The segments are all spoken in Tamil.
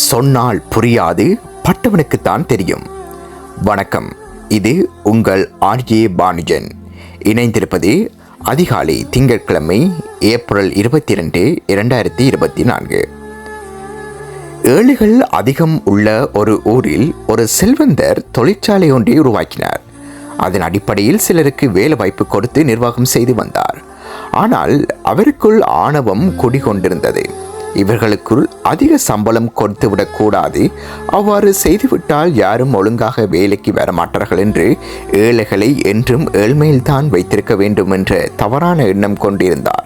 சொன்னால் புரியாது, பட்டவனுக்குத்தான் தெரியும். வணக்கம், இது உங்கள் ஆர்ஜே பானுஜன். இணைந்திருப்பது அதிகாலை திங்கட்கிழமை ஏப்ரல் 22, 2024. ஏழைகள் அதிகம் உள்ள ஒரு ஊரில் ஒரு செல்வந்தர் தொழிற்சாலை ஒன்றை உருவாக்கினார். அதன் அடிப்படையில் சிலருக்கு வேலை வாய்ப்பு கொடுத்து நிர்வாகம் செய்து வந்தார். ஆனால் அவருக்குள் ஆணவம் குடிகொண்டிருந்தது. இவர்களுக்குள் அதிக சம்பளம் கொடுத்துவிடக்கூடாது, அவ்வாறு செய்துவிட்டால் யாரும் ஒழுங்காக வேலைக்கு வரமாட்டார்கள் என்று ஏழைகளை என்றும் ஏழ்மையில்தான் வைத்திருக்க வேண்டும் என்ற தவறான எண்ணம் கொண்டிருந்தார்.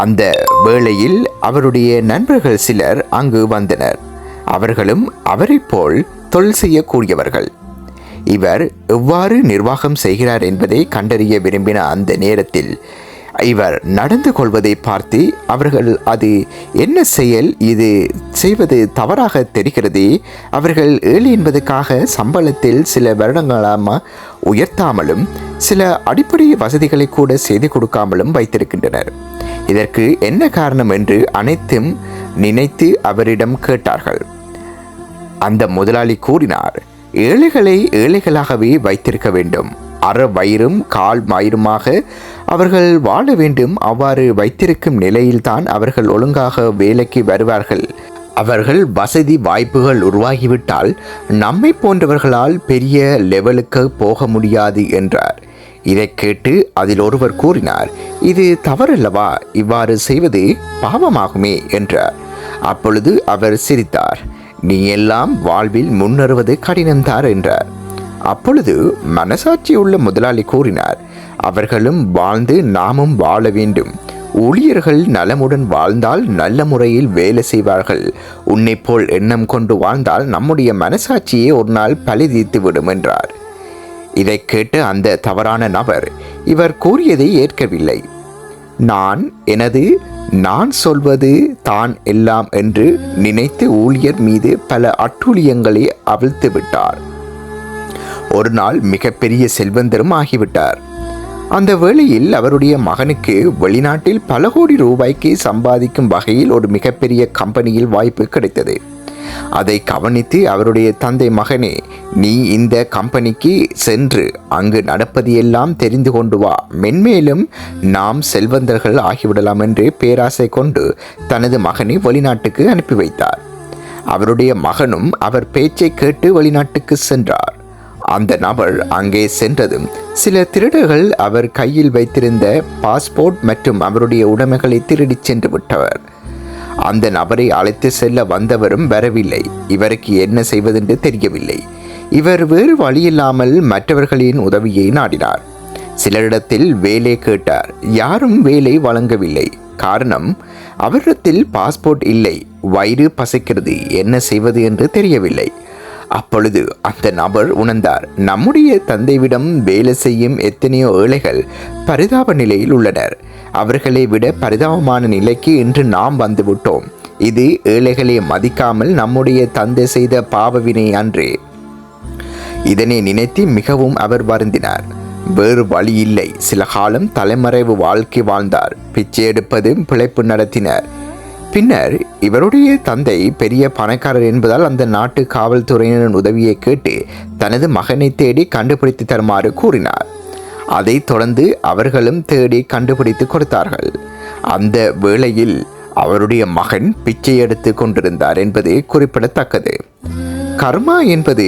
அந்த வேளையில் அவருடைய நண்பர்கள் சிலர் அங்கு வந்தனர். அவர்களும் அவரை போல் தொழில் செய்யக்கூடியவர்கள். இவர் எவ்வாறு நிர்வாகம் செய்கிறார் என்பதை கண்டறிய விரும்பின அந்த நேரத்தில் இவர் நடந்து கொள்வதை பார்த்து அவர்கள், அது என்ன செயல், இது செய்வது தவறாக தெரிகிறது, அவர்கள் ஏழை என்பதற்காக சம்பளத்தில் சில வருடங்களாக உயர்த்தாமலும் சில அடிப்படை வசதிகளை கூட செய்து கொடுக்காமலும் வைத்திருக்கின்றனர். இதற்கு என்ன காரணம் என்று அனைத்தும் நினைத்து அவரிடம் கேட்டார்கள். அந்த முதலாளி கூறினார், ஏழைகளை ஏழைகளாகவே வைத்திருக்க வேண்டும். அற வயிறும் கால் வயிறுமாக அவர்கள் வாழ வேண்டும். அவ்வாறு வைத்திருக்கும் நிலையில்தான் அவர்கள் ஒழுங்காக வேலைக்கு வருவார்கள். அவர்கள் வசதி வாய்ப்புகள் உருவாகிவிட்டால் நம்மை போன்றவர்களால் பெரிய லெவலுக்கு போக முடியாது என்றார். இதை கேட்டு அதில் ஒருவர் கூறினார், இது தவறல்லவா, இவ்வாறு செய்வது பாவமாகுமே என்றார். அப்பொழுது அவர் சிரித்தார். நீ எல்லாம் வாழ்வில் முன்னேறுவது கடினம்தார் என்றார். அப்பொழுது மனசாட்சி உள்ள முதலாளி கூறினார், அவர்களும் வாழ்ந்து நாமும் வாழ வேண்டும். ஊழியர்கள் நலமுடன் வாழ்ந்தால் நல்ல முறையில் வேலை செய்வார்கள். உன்னை போல் எண்ணம் கொண்டு வாழ்ந்தால் நம்முடைய மனசாட்சியே ஒரு நாள் பழி தீர்த்துவிடும் என்றார். இதை கேட்டு அந்த தவறான நபர் இவர் கூறியதை ஏற்கவில்லை. நான் சொல்வது தான் எல்லாம் என்று நினைத்து ஊழியர் மீது பல அட்டூழியங்களை அவிழ்த்து விட்டார். ஒரு நாள் மிகப்பெரிய செல்வந்தரும் ஆகிவிட்டார். அந்த வேளையில் அவருடைய மகனுக்கு வெளிநாட்டில் பல கோடி ரூபாய்க்கு சம்பாதிக்கும் வகையில் ஒரு மிகப்பெரிய கம்பெனியில் வாய்ப்பு கிடைத்தது. அதை கவனித்து அவருடைய தந்தை, மகனே, நீ இந்த கம்பெனிக்கு சென்று அங்கு நடப்பது எல்லாம் தெரிந்து கொண்டு வா, மென்மேலும் நாம் செல்வந்தர்கள் ஆகிவிடலாம் என்று பேராசை கொண்டு தனது மகனை வெளிநாட்டுக்கு அனுப்பி வைத்தார். அவருடைய மகனும் அவர் பேச்சை கேட்டு வெளிநாட்டுக்கு சென்றார். அந்த நபர் அங்கே சென்றதும் சில திருடர்கள் அவர் கையில் வைத்திருந்த பாஸ்போர்ட் மற்றும் அவருடைய உடைமைகளை திருடிச் சென்று விட்டவர். அந்த நபரை அழைத்து செல்ல வந்தவரும் வரவில்லை. இவருக்கு என்ன செய்வதென்று தெரியவில்லை. இவர் வேறு வழியில்லாமல் மற்றவர்களின் உதவியை நாடினார். சிலரிடத்தில் வேலை கேட்டார். யாரும் வேலை வழங்கவில்லை. காரணம், அவரிடத்தில் பாஸ்போர்ட் இல்லை. வயிறு பசிக்கிறது, என்ன செய்வது என்று தெரியவில்லை. அப்பொழுது அந்த நபர் உணர்ந்தார், நம்முடைய தந்தைவிடம் வேலை செய்யும் எத்தனையோ ஏழைகள் பரிதாப நிலையில் உள்ளனர். அவர்களை விட பரிதாபமான நிலைக்கு இன்று நாம் வந்துவிட்டோம். இது ஏழைகளை மதிக்காமல் நம்முடைய தந்தை செய்த பாவவினை அன்றே. இதனை நினைத்து மிகவும் அவர் வருந்தினார். வேறு வழி இல்லை. சில காலம் தலைமறைவு வாழ்க்கை வாழ்ந்தார். பிச்சை எடுப்பதும் பிழைப்பு நடத்தினார். பின்னர் இவருடைய தந்தை பெரிய பணக்காரர் என்பதால் அந்த நாட்டு காவல்துறையினரின் உதவியை கேட்டு தனது மகனை தேடி கண்டுபிடித்து தருமாறு கூறினார். அதைத் தொடர்ந்து அவர்களும் தேடி கண்டுபிடித்து கொடுத்தார்கள். அந்த வேளையில் அவருடைய மகன் பிச்சை எடுத்து கொண்டிருந்தார் என்பது குறிப்பிடத்தக்கது. கர்மா என்பது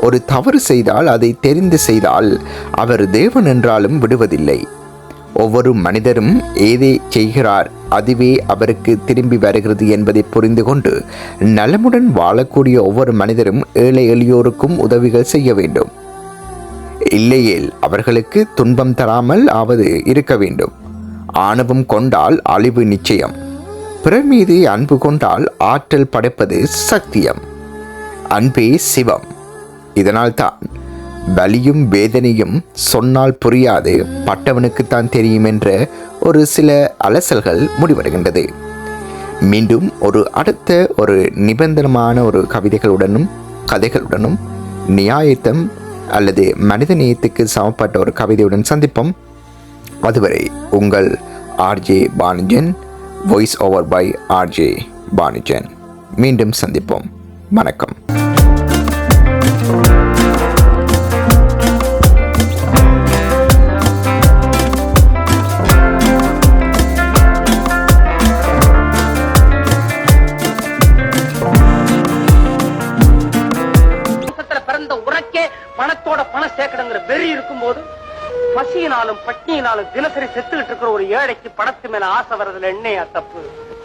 ஒரு தவறு செய்தால் அதை தெரிந்து செய்தால் அவர் தேவன் என்றாலும் விடுவதில்லை. ஒவ்வொரு மனிதரும் ஏதை செய்கிறார், அதுவே அவருக்கு திரும்பி வருகிறது என்பதை புரிந்து கொண்டு நலமுடன் வாழக்கூடிய ஒவ்வொரு மனிதரும் ஏழை எளியோருக்கும் உதவிகள் செய்ய வேண்டும். இல்லையேல் அவர்களுக்கு துன்பம் தராமல் ஆவது இருக்க வேண்டும். ஆணவம் கொண்டால் அழிவு நிச்சயம். பிறர் மீது அன்பு கொண்டால் ஆற்றல் படைப்பது சத்தியம். அன்பே சிவம். இதனால்தான் வலியும் வேதனையும் சொன்னால் புரியாது, பட்டவனுக்குத்தான் தெரியும் என்ற ஒரு சில அலசல்கள் முடிவடைகின்றது. மீண்டும் அடுத்த ஒரு நிபந்தனமான ஒரு கவிதைகளுடனும் கதைகளுடனும் நியாயத்தம் அல்லது மனிதநேயத்துக்கு சமப்பட்ட ஒரு கவிதையுடன் சந்திப்போம். அதுவரை உங்கள் RJ Bhanujan, voice over by RJ Bhanujan. மீண்டும் சந்திப்போம். வணக்கம். பணத்தோட பணம் சேர்க்கணுங்கிற வெறி இருக்கும் போது பசியினாலும் பட்டினியினாலும் தினசரி செத்துக்கிட்டு இருக்கிற ஒரு ஏழைக்கு பணத்து மேல ஆசை வர்றதுல என்னையா தப்பு?